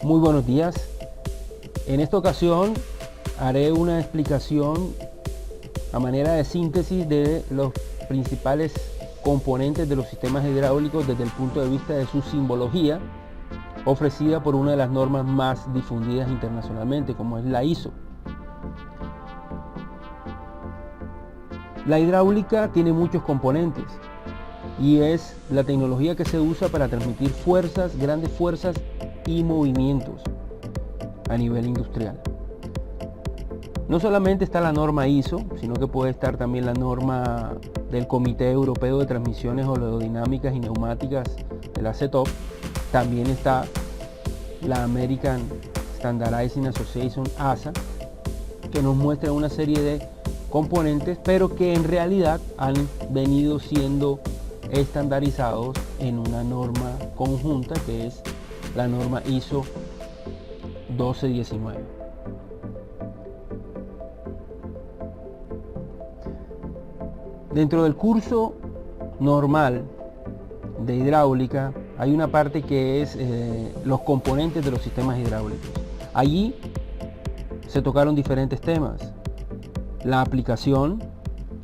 Muy buenos días. En esta ocasión haré una explicación a manera de síntesis de los principales componentes de los sistemas hidráulicos desde el punto de vista de su simbología, ofrecida por una de las normas más difundidas internacionalmente, como es la ISO. La hidráulica tiene muchos componentes y es la tecnología que se usa para transmitir fuerzas, grandes fuerzas y movimientos a nivel industrial. No solamente está la norma ISO, sino que puede estar también la norma del Comité Europeo de Transmisiones Oleodinámicas y Neumáticas, de la CETOP. También está la American Standardizing Association, ASA, que nos muestra una serie de componentes, pero que en realidad han venido siendo estandarizados en una norma conjunta, que es la norma ISO 1219. Dentro del curso normal de hidráulica hay una parte que es los componentes de los sistemas hidráulicos. Allí se tocaron diferentes temas: la aplicación,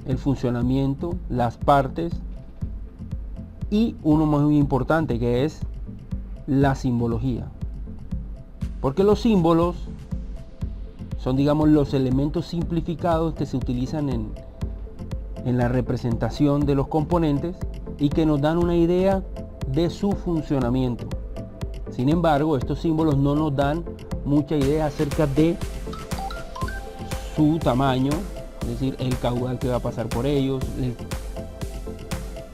el funcionamiento, las partes y uno muy importante, que es la simbología. Porque los símbolos son, digamos, los elementos simplificados que se utilizan en la representación de los componentes y que nos dan una idea de su funcionamiento. Sin embargo, estos símbolos no nos dan mucha idea acerca de su tamaño, es decir, el caudal que va a pasar por ellos,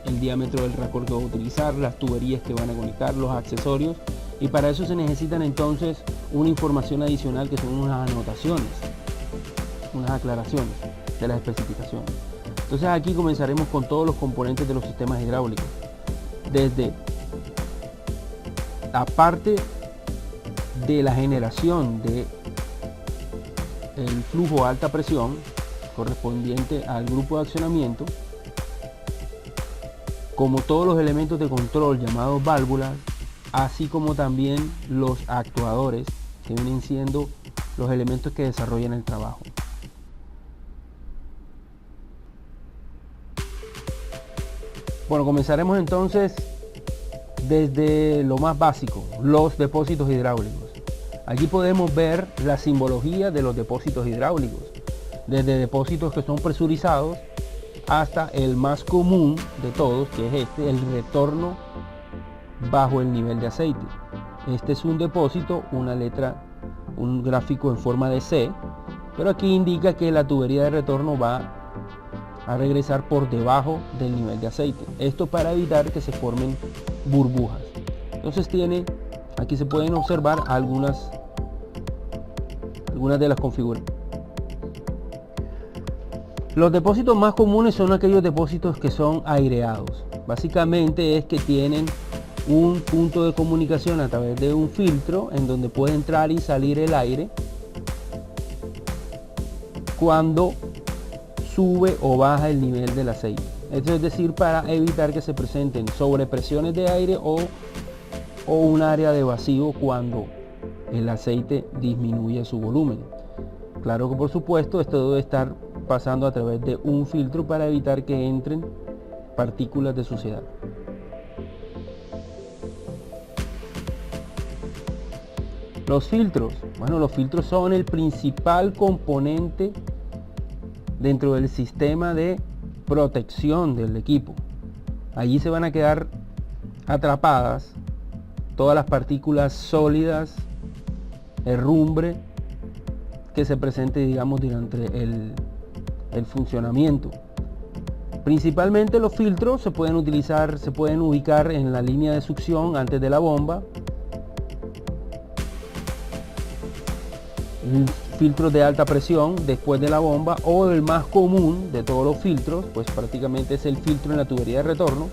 el diámetro del racor que va a utilizar, las tuberías que van a conectar, los accesorios, y para eso se necesitan entonces una información adicional, que son unas anotaciones, unas aclaraciones de las especificaciones. Entonces aquí comenzaremos con todos los componentes de los sistemas hidráulicos, desde la parte de la generación de el flujo a alta presión correspondiente al grupo de accionamiento, como todos los elementos de control llamados válvulas, así como también los actuadores, que vienen siendo los elementos que desarrollan el trabajo. Bueno, comenzaremos entonces desde lo más básico, los depósitos hidráulicos. Aquí podemos ver la simbología de los depósitos hidráulicos, desde depósitos que son presurizados hasta el más común de todos, que es el retorno bajo el nivel de aceite. Este es un depósito, una letra, un gráfico en forma de C, pero aquí indica que la tubería de retorno va a regresar por debajo del nivel de aceite. Esto para evitar que se formen burbujas. Entonces aquí se pueden observar algunas de las configuraciones. Los depósitos más comunes son aquellos depósitos que son aireados. Básicamente es que tienen un punto de comunicación a través de un filtro en donde puede entrar y salir el aire cuando sube o baja el nivel del aceite. Esto es decir, para evitar que se presenten sobrepresiones de aire o un área de vacío cuando el aceite disminuye su volumen. Claro que por supuesto esto debe estar pasando a través de un filtro para evitar que entren partículas de suciedad. Los filtros. Bueno, los filtros son el principal componente dentro del sistema de protección del equipo. Allí se van a quedar atrapadas todas las partículas sólidas, herrumbre que se presente, digamos, durante el funcionamiento. Principalmente los filtros se pueden ubicar en la línea de succión antes de la bomba, filtros de alta presión después de la bomba, o el más común de todos los filtros, pues prácticamente es el filtro en la tubería de retorno.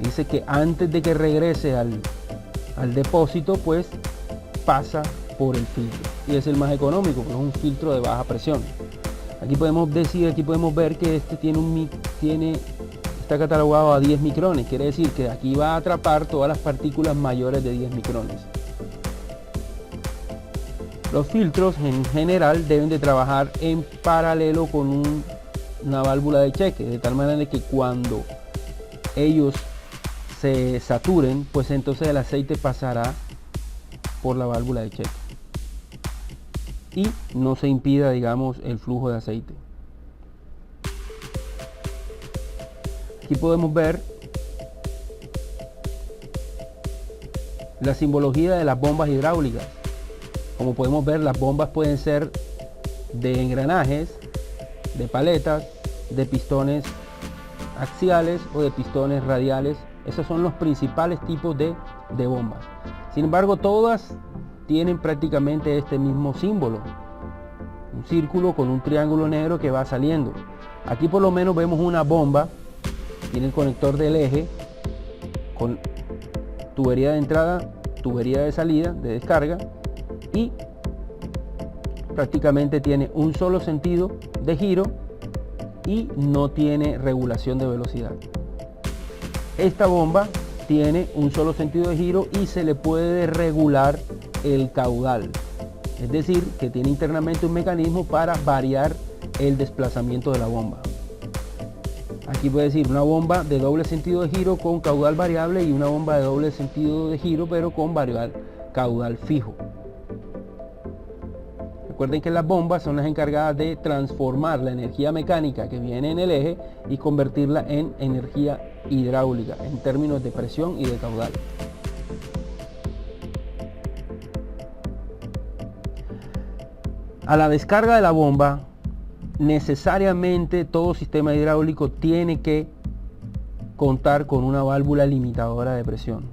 Dice que antes de que regrese al depósito, pues pasa por el filtro, y es el más económico, porque es un filtro de baja presión. Aquí podemos ver que este está catalogado a 10 micrones, quiere decir que aquí va a atrapar todas las partículas mayores de 10 micrones. Los filtros en general deben de trabajar en paralelo con una válvula de cheque, de tal manera que cuando ellos se saturen, pues entonces el aceite pasará por la válvula de cheque y no se impida, digamos, el flujo de aceite. Aquí podemos ver la simbología de las bombas hidráulicas. Como podemos ver, las bombas pueden ser de engranajes, de paletas, de pistones axiales o de pistones radiales. Esos son los principales tipos de bombas. Sin embargo, todas tienen prácticamente este mismo símbolo, un círculo con un triángulo negro que va saliendo. Aquí por lo menos vemos una bomba, tiene el conector del eje con tubería de entrada, tubería de salida, de descarga, y prácticamente tiene un solo sentido de giro y no tiene regulación de velocidad. Esta bomba tiene un solo sentido de giro y se le puede regular el caudal, es decir, que tiene internamente un mecanismo para variar el desplazamiento de la bomba. Aquí puede decir una bomba de doble sentido de giro con caudal variable y una bomba de doble sentido de giro pero con caudal fijo. Recuerden que las bombas son las encargadas de transformar la energía mecánica que viene en el eje y convertirla en energía hidráulica en términos de presión y de caudal. A la descarga de la bomba, necesariamente todo sistema hidráulico tiene que contar con una válvula limitadora de presión.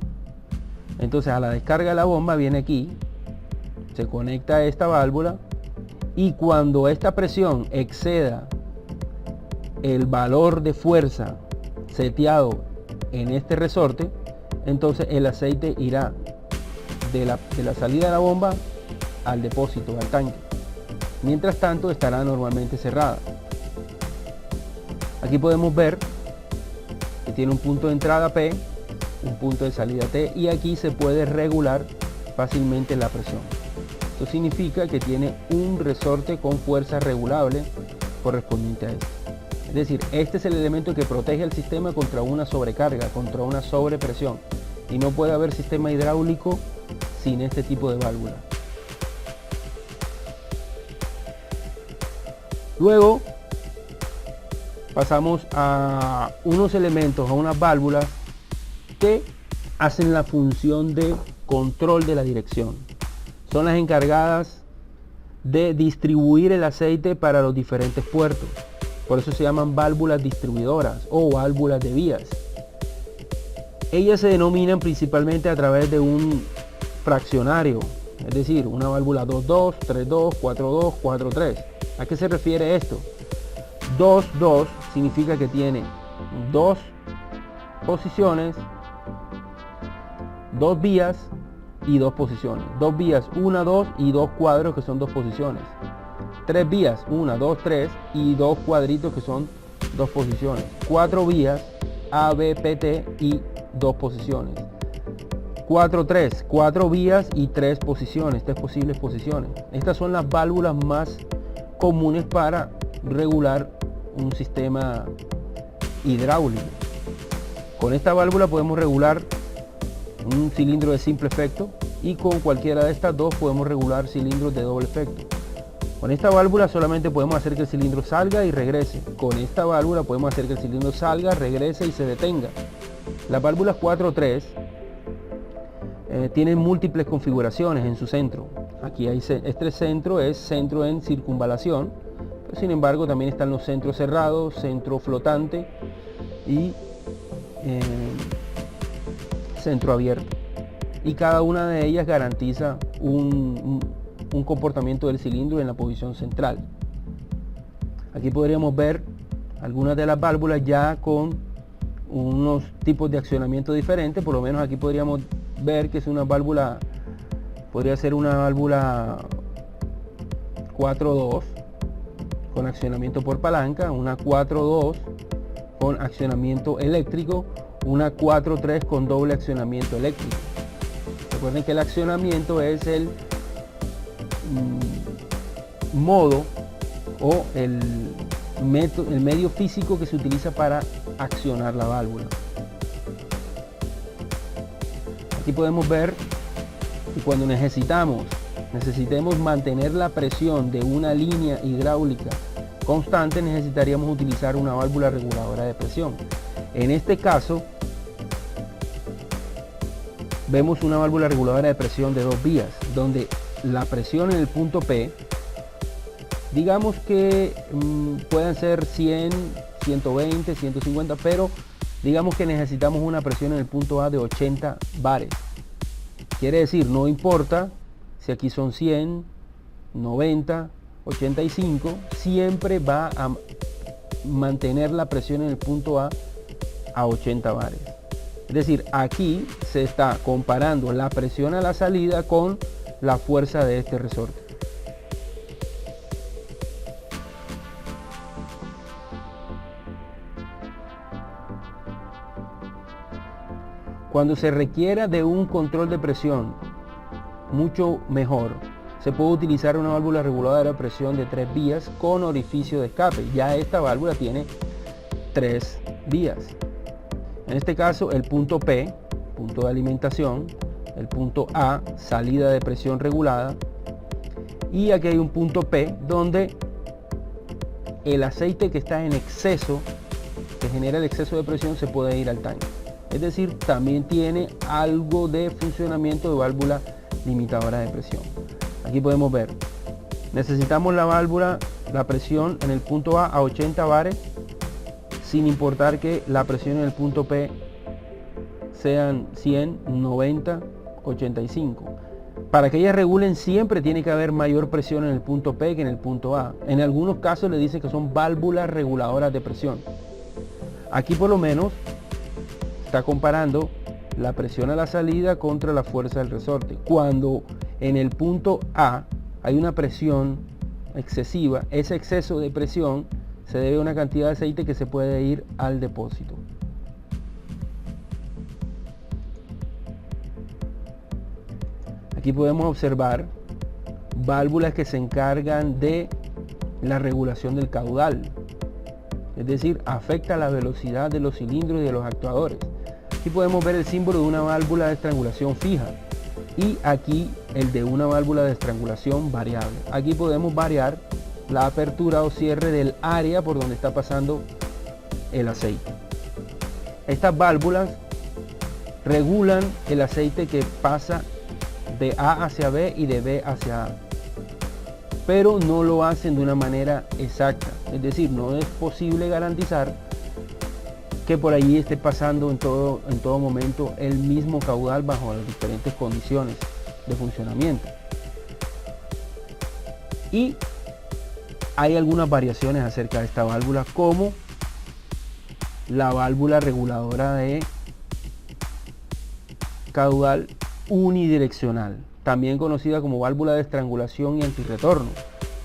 Entonces, a la descarga de la bomba viene aquí, se conecta a esta válvula y cuando esta presión exceda el valor de fuerza seteado en este resorte, entonces el aceite irá de la salida de la bomba al depósito, al tanque. Mientras tanto estará normalmente cerrada. Aquí podemos ver que tiene un punto de entrada P, un punto de salida T, y aquí se puede regular fácilmente la presión. Esto significa que tiene un resorte con fuerza regulable correspondiente a esto. Es decir, este es el elemento que protege al sistema contra una sobrecarga, contra una sobrepresión, y no puede haber sistema hidráulico sin este tipo de válvula. Luego pasamos a unos elementos, a unas válvulas que hacen la función de control de la dirección. Son las encargadas de distribuir el aceite para los diferentes puertos. Por eso se llaman válvulas distribuidoras o válvulas de vías. Ellas se denominan principalmente a través de un fraccionario, es decir, una válvula 2-2, 3-2, 4-2, 4-3. ¿A qué se refiere esto? 2-2 significa que tiene dos posiciones, dos vías y dos posiciones. Dos vías, 1, 2 y dos cuadros que son dos posiciones. Tres vías, 1, 2, 3 y dos cuadritos que son dos posiciones. Cuatro vías, A, B, P, T y dos posiciones. 4-3, cuatro vías y tres posiciones, tres posibles posiciones. Estas son las válvulas más comunes para regular un sistema hidráulico. Con esta válvula podemos regular un cilindro de simple efecto y con cualquiera de estas dos podemos regular cilindros de doble efecto. Con esta válvula solamente podemos hacer que el cilindro salga y regrese. Con esta válvula podemos hacer que el cilindro salga, regrese y se detenga. Las válvulas 4-3 tienen múltiples configuraciones en su centro. Aquí hay este centro es centro en circunvalación, pero sin embargo también están los centros cerrados, centro flotante y centro abierto. Y cada una de ellas garantiza un comportamiento del cilindro en la posición central. Aquí podríamos ver algunas de las válvulas ya con unos tipos de accionamiento diferentes. Por lo menos aquí podríamos ver que es una válvula, podría ser una válvula 4-2 con accionamiento por palanca, una 4-2 con accionamiento eléctrico, una 4-3 con doble accionamiento eléctrico. Recuerden que el accionamiento es el modo o el medio físico que se utiliza para accionar la válvula. Aquí podemos ver que cuando necesitemos mantener la presión de una línea hidráulica constante, necesitaríamos utilizar una válvula reguladora de presión. En este caso vemos una válvula reguladora de presión de 2 vías, donde la presión en el punto P, digamos que puedan ser 100, 120, 150, pero digamos que necesitamos una presión en el punto A de 80 bares. Quiere decir, no importa si aquí son 100, 90, 85, siempre va a mantener la presión en el punto A 80 bares. Es decir, aquí se está comparando la presión a la salida con la fuerza de este resorte. Cuando se requiera de un control de presión mucho mejor, se puede utilizar una válvula reguladora de presión de 3 vías con orificio de escape. Ya esta válvula tiene 3 vías. En este caso, el punto P, punto de alimentación, el punto A, salida de presión regulada, y aquí hay un punto P donde el aceite que está en exceso, que genera el exceso de presión, se puede ir al tanque. Es decir, también tiene algo de funcionamiento de válvula limitadora de presión. Aquí podemos ver, necesitamos la válvula, la presión en el punto A 80 bares, sin importar que la presión en el punto P sean 100, 90, 85. Para que ellas regulen siempre tiene que haber mayor presión en el punto P que en el punto A. En algunos casos le dice que son válvulas reguladoras de presión. Aquí por lo menos está comparando la presión a la salida contra la fuerza del resorte. Cuando en el punto A hay una presión excesiva, ese exceso de presión se debe a una cantidad de aceite que se puede ir al depósito. Aquí podemos observar válvulas que se encargan de la regulación del caudal, es decir, afecta la velocidad de los cilindros y de los actuadores. Aquí podemos ver el símbolo de una válvula de estrangulación fija y aquí el de una válvula de estrangulación variable. Aquí podemos variar la apertura o cierre del área por donde está pasando el aceite. Estas válvulas regulan el aceite que pasa de A hacia B y de B hacia A, pero no lo hacen de una manera exacta. Es decir, no es posible garantizar que por allí esté pasando en todo momento el mismo caudal bajo las diferentes condiciones de funcionamiento. Y hay algunas variaciones acerca de esta válvula, como la válvula reguladora de caudal unidireccional, también conocida como válvula de estrangulación y antirretorno.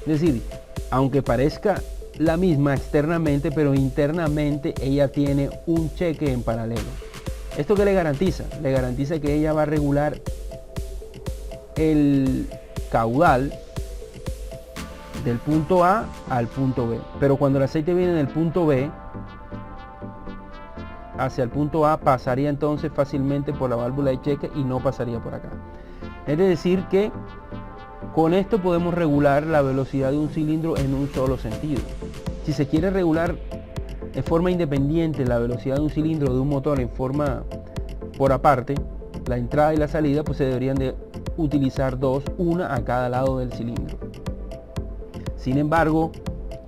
Es decir, aunque parezca la misma externamente, pero internamente ella tiene un cheque en paralelo. ¿Esto qué le garantiza? Le garantiza que ella va a regular el caudal del punto A al punto B, pero cuando el aceite viene del punto B hacia el punto A, pasaría entonces fácilmente por la válvula de cheque y no pasaría por acá. Es decir que con esto podemos regular la velocidad de un cilindro en un solo sentido. Si se quiere regular de forma independiente la velocidad de un cilindro de un motor en forma por aparte, la entrada y la salida, pues se deberían de utilizar dos, una a cada lado del cilindro. Sin embargo,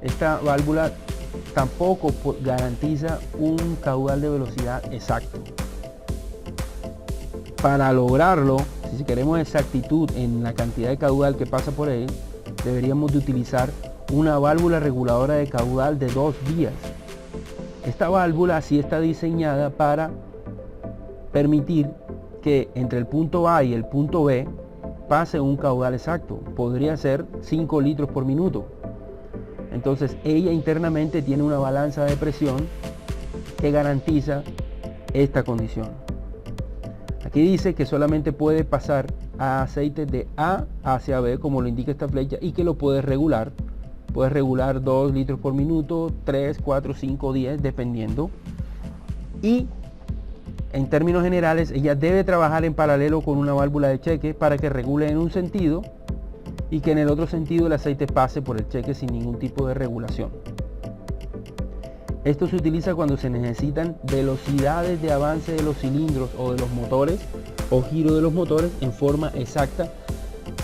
esta válvula tampoco garantiza un caudal de velocidad exacto. Para lograrlo, si queremos exactitud en la cantidad de caudal que pasa por él, deberíamos de utilizar una válvula reguladora de caudal de 2 vías. Esta válvula sí está diseñada para permitir que entre el punto A y el punto B pase un caudal exacto. Podría ser 5 litros por minuto. Entonces ella internamente tiene una balanza de presión que garantiza esta condición. Aquí dice que solamente puede pasar aceite de A hacia B, como lo indica esta flecha, y que lo puedes regular. Puedes regular 2 litros por minuto, 3, 4, 5, 10, dependiendo. Y en términos generales, ella debe trabajar en paralelo con una válvula de cheque para que regule en un sentido y que en el otro sentido el aceite pase por el cheque sin ningún tipo de regulación. Esto se utiliza cuando se necesitan velocidades de avance de los cilindros o de los motores o giro de los motores en forma exacta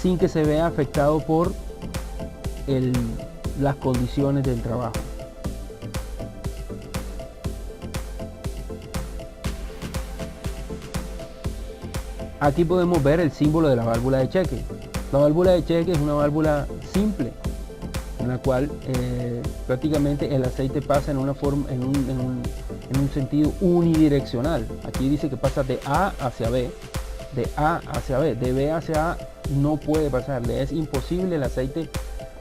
sin que se vea afectado por las condiciones del trabajo. Aquí podemos ver el símbolo de la válvula de cheque. La válvula de cheque es una válvula simple en la cual prácticamente el aceite pasa en una forma, en un sentido unidireccional. Aquí dice que pasa de A hacia B, de A hacia B, de B hacia A no puede pasar, le es imposible el aceite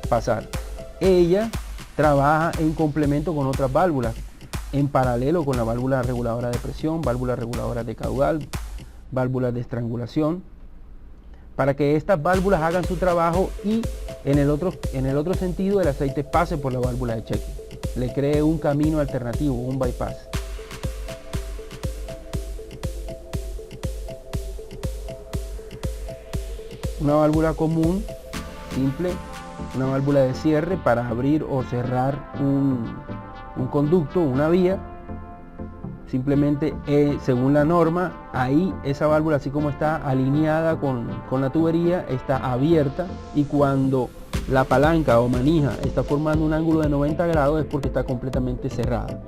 pasar. Ella trabaja en complemento con otras válvulas, en paralelo con la válvula reguladora de presión, válvula reguladora de caudal, válvulas de estrangulación, para que estas válvulas hagan su trabajo y en el otro sentido el aceite pase por la válvula de cheque, le cree un camino alternativo, un bypass. Una válvula común, simple, una válvula de cierre para abrir o cerrar un conducto, una vía. Simplemente según la norma, ahí esa válvula, así como está alineada con la tubería, está abierta, y cuando la palanca o manija está formando un ángulo de 90 grados es porque está completamente cerrada.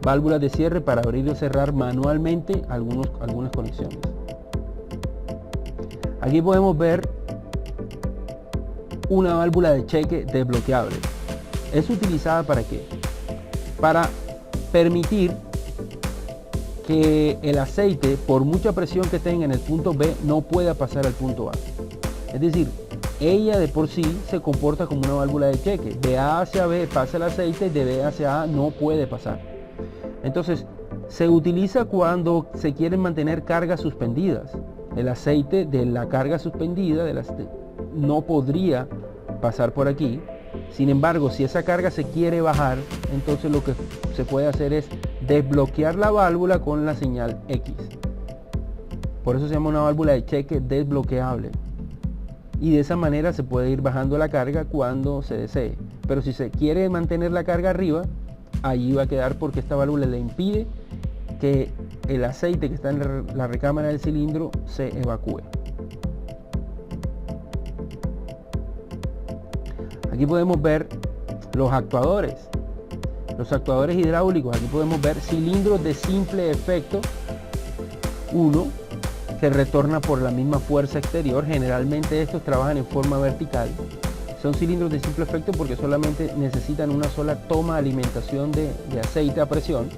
Válvulas de cierre para abrir o cerrar manualmente algunas conexiones. Aquí podemos ver una válvula de cheque desbloqueable. Es utilizada ¿para qué? Para permitir que el aceite, por mucha presión que tenga en el punto B, no pueda pasar al punto A. Es decir, ella de por sí se comporta como una válvula de cheque. De A hacia B pasa el aceite, de B hacia A no puede pasar. Entonces, se utiliza cuando se quieren mantener cargas suspendidas. El aceite de la carga suspendida no podría pasar por aquí. Sin embargo, si esa carga se quiere bajar, entonces lo que se puede hacer es desbloquear la válvula con la señal X. Por eso se llama una válvula de cheque desbloqueable. Y de esa manera se puede ir bajando la carga cuando se desee. Pero si se quiere mantener la carga arriba, allí va a quedar, porque esta válvula le impide que el aceite que está en la recámara del cilindro se evacúe. Aquí podemos ver los actuadores. Los actuadores hidráulicos. Aquí podemos ver cilindros de simple efecto. Uno que retorna por la misma fuerza exterior. Generalmente estos trabajan en forma vertical. Son cilindros de simple efecto porque solamente necesitan una sola toma de alimentación de aceite a presión.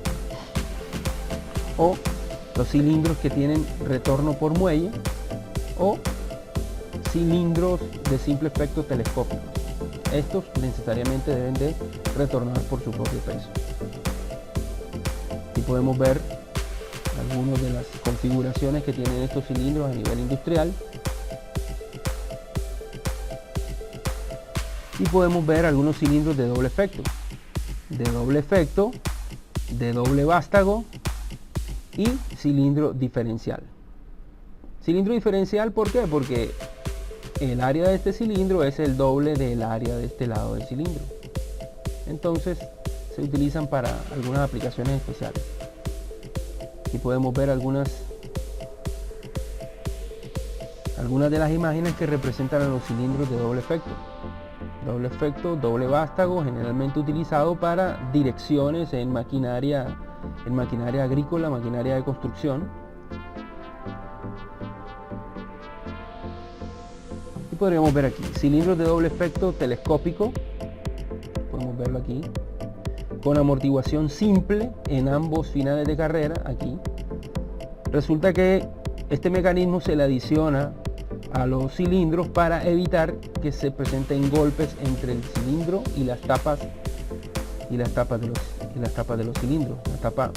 O los cilindros que tienen retorno por muelle, o cilindros de simple efecto telescópicos. Estos necesariamente deben de retornar por su propio peso. Aquí podemos ver algunas de las configuraciones que tienen estos cilindros a nivel industrial. Y podemos ver algunos cilindros de doble efecto, de doble vástago y cilindro diferencial. Cilindro diferencial, ¿por qué? Porque el área de este cilindro es el doble del área de este lado del cilindro. Entonces se utilizan para algunas aplicaciones especiales. Aquí podemos ver algunas de las imágenes que representan a los cilindros de doble efecto. Doble efecto, doble vástago, generalmente utilizado para direcciones en maquinaria agrícola, maquinaria de construcción. Y podríamos ver aquí cilindros de doble efecto telescópico, podemos verlo aquí, con amortiguación simple en ambos finales de carrera. Aquí resulta que este mecanismo se le adiciona a los cilindros para evitar que se presenten golpes entre el cilindro y las tapas de los cilindros, la tapa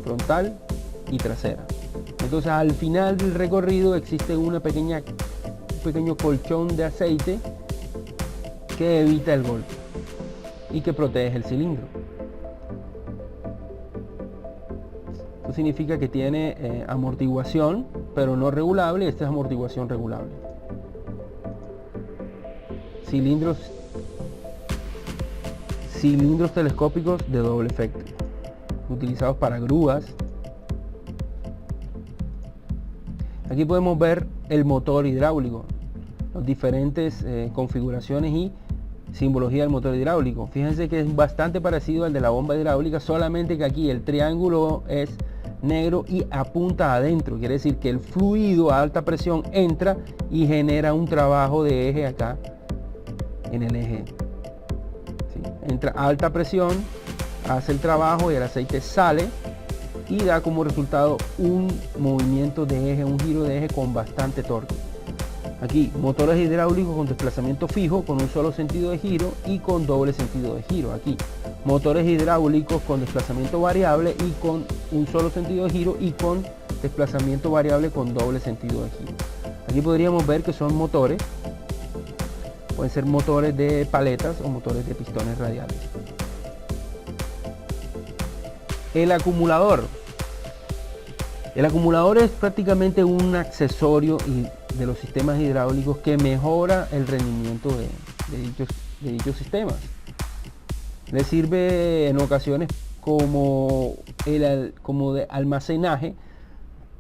frontal y trasera. Entonces al final del recorrido existe una pequeña pequeño colchón de aceite que evita el golpe y que protege el cilindro. Esto significa que tiene amortiguación, pero no regulable. Esta es amortiguación regulable. Cilindros telescópicos de doble efecto, utilizados para grúas. Aquí podemos ver el motor hidráulico, las diferentes configuraciones y simbología del motor hidráulico. Fíjense que es bastante parecido al de la bomba hidráulica, solamente que aquí el triángulo es negro y apunta adentro. Quiere decir que el fluido a alta presión entra y genera un trabajo de eje acá en el eje. ¿Sí? Entra a alta presión, hace el trabajo y el aceite sale y da como resultado un movimiento de eje, un giro de eje con bastante torque. Aquí motores hidráulicos con desplazamiento fijo, con un solo sentido de giro y con doble sentido de giro. Aquí motores hidráulicos con desplazamiento variable y con un solo sentido de giro y con desplazamiento variable con doble sentido de giro. Aquí podríamos ver que son motores, pueden ser motores de paletas o motores de pistones radiales. El acumulador. El acumulador es prácticamente un accesorio de los sistemas hidráulicos que mejora el rendimiento de dichos sistemas. Le sirve en ocasiones como de almacenaje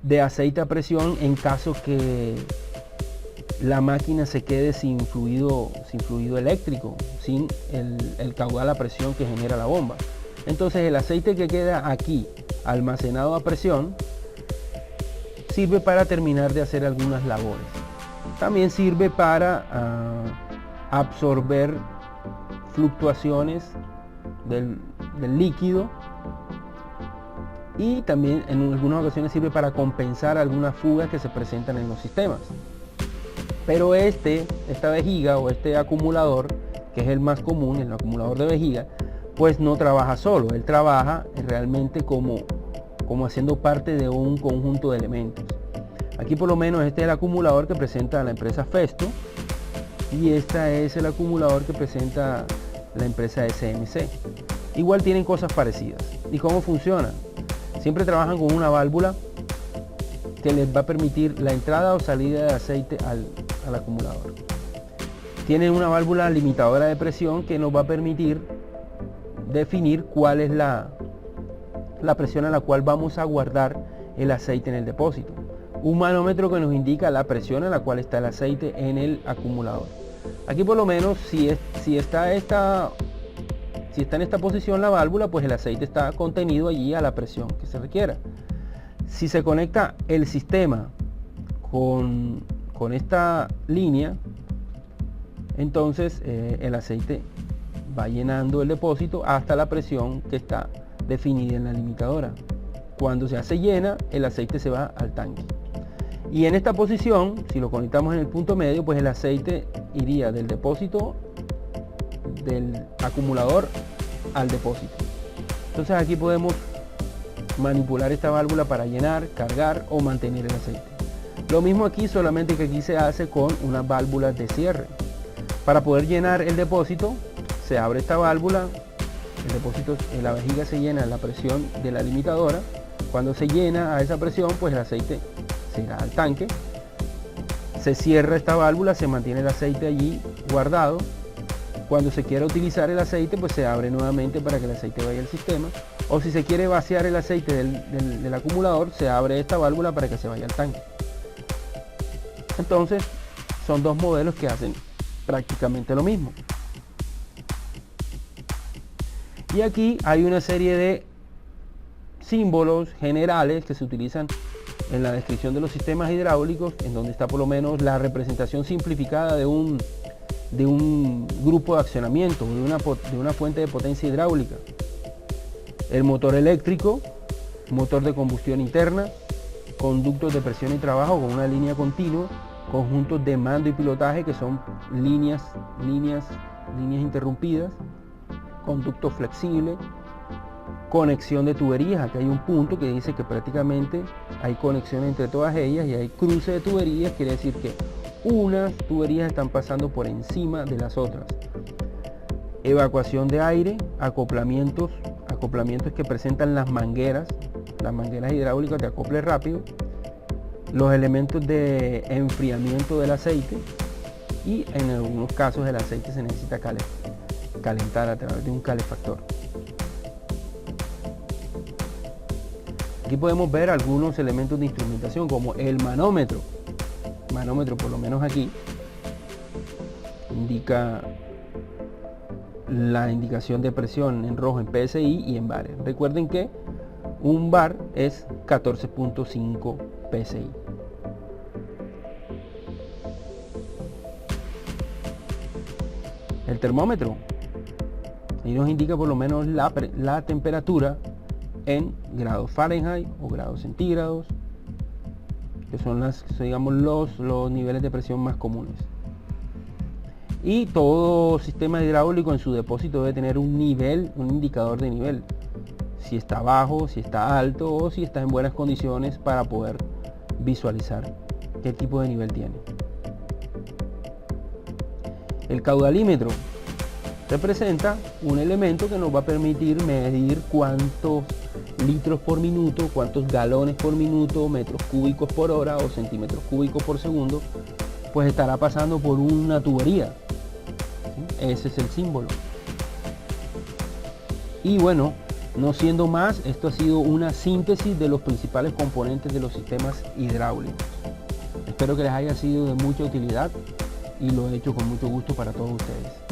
de aceite a presión en caso que la máquina se quede sin fluido eléctrico, sin el caudal a presión que genera la bomba. Entonces el aceite que queda aquí almacenado a presión sirve para terminar de hacer algunas labores. También sirve para absorber fluctuaciones del líquido y también en algunas ocasiones sirve para compensar algunas fugas que se presentan en los sistemas. Pero esta vejiga o este acumulador, que es el más común, el acumulador de vejiga, pues no trabaja solo, él trabaja realmente como haciendo parte de un conjunto de elementos. Aquí por lo menos este es el acumulador que presenta la empresa Festo y este es el acumulador que presenta la empresa SMC. Igual tienen cosas parecidas. ¿Y cómo funciona? Siempre trabajan con una válvula que les va a permitir la entrada o salida de aceite al acumulador. Tienen una válvula limitadora de presión que nos va a permitir definir cuál es la presión a la cual vamos a guardar el aceite en el depósito. Un manómetro que nos indica la presión a la cual está el aceite en el acumulador. Aquí por lo menos si está en esta posición la válvula, pues el aceite está contenido allí a la presión que se requiera. Si se conecta el sistema con esta línea, entonces el aceite va llenando el depósito hasta la presión que está definida en la limitadora. Cuando se hace llena, el aceite se va al tanque. Y en esta posición, si lo conectamos en el punto medio, pues el aceite iría del depósito del acumulador al depósito. Entonces aquí podemos manipular esta válvula para llenar, cargar o mantener el aceite. Lo mismo aquí, solamente que aquí se hace con unas válvulas de cierre. Para poder llenar el depósito, se abre esta válvula, el depósito, la vejiga se llena a la presión de la limitadora. Cuando se llena a esa presión, pues el aceite se irá al tanque. Se cierra esta válvula, se mantiene el aceite allí guardado. Cuando se quiera utilizar el aceite, pues se abre nuevamente para que el aceite vaya al sistema. O si se quiere vaciar el aceite del acumulador, se abre esta válvula para que se vaya al tanque. Entonces, son dos modelos que hacen prácticamente lo mismo. Y aquí hay una serie de símbolos generales que se utilizan en la descripción de los sistemas hidráulicos, en donde está por lo menos la representación simplificada de un grupo de accionamiento, de una fuente de potencia hidráulica. El motor eléctrico, motor de combustión interna, conductos de presión y trabajo con una línea continua, conjuntos de mando y pilotaje que son líneas interrumpidas, conducto flexible, conexión de tuberías. Aquí hay un punto que dice que prácticamente hay conexión entre todas ellas y hay cruce de tuberías, quiere decir que unas tuberías están pasando por encima de las otras. Evacuación de aire, acoplamientos que presentan las mangueras hidráulicas de acople rápido, los elementos de enfriamiento del aceite, y en algunos casos el aceite se necesita calentar a través de un calefactor. Aquí podemos ver algunos elementos de instrumentación como el manómetro. Por lo menos aquí indica la indicación de presión en rojo en PSI y en bares. Recuerden que un bar es 14.5 PSI. El termómetro y nos indica por lo menos la temperatura en grados Fahrenheit o grados centígrados, que son los niveles de presión más comunes. Y todo sistema hidráulico en su depósito debe tener un indicador de nivel, si está bajo, si está alto o si está en buenas condiciones, para poder visualizar qué tipo de nivel tiene. El caudalímetro representa un elemento que nos va a permitir medir cuántos litros por minuto, cuántos galones por minuto, metros cúbicos por hora o centímetros cúbicos por segundo, pues estará pasando por una tubería. Ese es el símbolo. Y bueno, no siendo más, esto ha sido una síntesis de los principales componentes de los sistemas hidráulicos. Espero que les haya sido de mucha utilidad y lo he hecho con mucho gusto para todos ustedes.